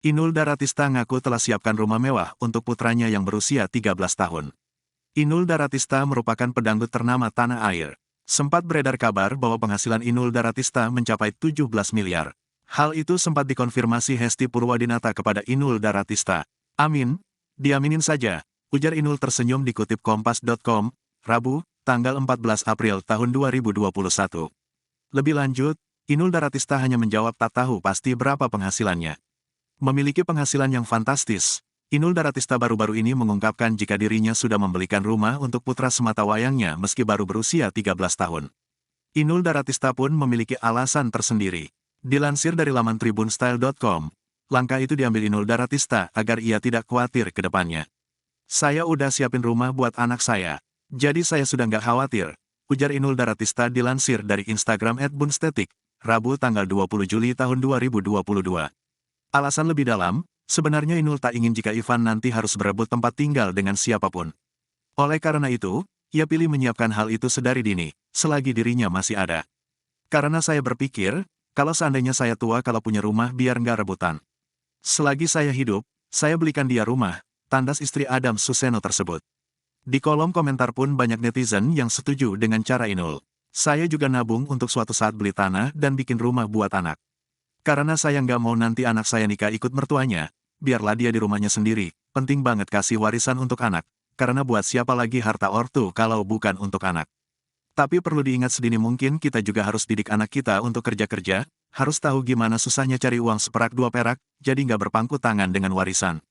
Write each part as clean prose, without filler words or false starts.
Inul Daratista ngaku telah siapkan rumah mewah untuk putranya yang berusia 13 tahun. Inul Daratista merupakan pedangdut ternama tanah air. Sempat beredar kabar bahwa penghasilan Inul Daratista mencapai 17 miliar. Hal itu sempat dikonfirmasi Hesti Purwadinata kepada Inul Daratista. Amin, diaminin saja, ujar Inul tersenyum dikutip Kompas.com, Rabu, tanggal 14 April tahun 2021. Lebih lanjut, Inul Daratista hanya menjawab tak tahu pasti berapa penghasilannya. Memiliki penghasilan yang fantastis, Inul Daratista baru-baru ini mengungkapkan jika dirinya sudah membelikan rumah untuk putra sematawayangnya meski baru berusia 13 tahun. Inul Daratista pun memiliki alasan tersendiri. Dilansir dari laman tribunstyle.com, langkah itu diambil Inul Daratista agar ia tidak khawatir ke depannya. Saya udah siapin rumah buat anak saya, jadi saya sudah nggak khawatir, ujar Inul Daratista dilansir dari Instagram @bunstetik, Rabu tanggal 20 Juli tahun 2022. Alasan lebih dalam, sebenarnya Inul tak ingin jika Ivan nanti harus berebut tempat tinggal dengan siapapun. Oleh karena itu, ia pilih menyiapkan hal itu sedari dini, selagi dirinya masih ada. Karena saya berpikir, kalau seandainya saya tua kalau punya rumah biar nggak rebutan. Selagi saya hidup, saya belikan dia rumah, tandas istri Adam Suseno tersebut. Di kolom komentar pun banyak netizen yang setuju dengan cara Inul. Saya juga nabung untuk suatu saat beli tanah dan bikin rumah buat anak. Karena saya nggak mau nanti anak saya nikah ikut mertuanya, biarlah dia di rumahnya sendiri, penting banget kasih warisan untuk anak, karena buat siapa lagi harta ortu kalau bukan untuk anak. Tapi perlu diingat sedini mungkin kita juga harus didik anak kita untuk kerja-kerja, harus tahu gimana susahnya cari uang seperak dua perak, jadi nggak berpangku tangan dengan warisan.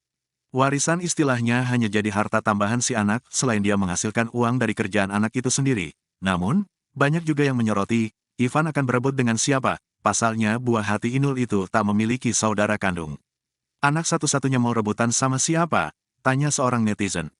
Warisan istilahnya hanya jadi harta tambahan si anak selain dia menghasilkan uang dari kerjaan anak itu sendiri. Namun, banyak juga yang menyoroti, Ivan akan berebut dengan siapa? Pasalnya buah hati Inul itu tak memiliki saudara kandung. Anak satu-satunya mau rebutan sama siapa? Tanya seorang netizen.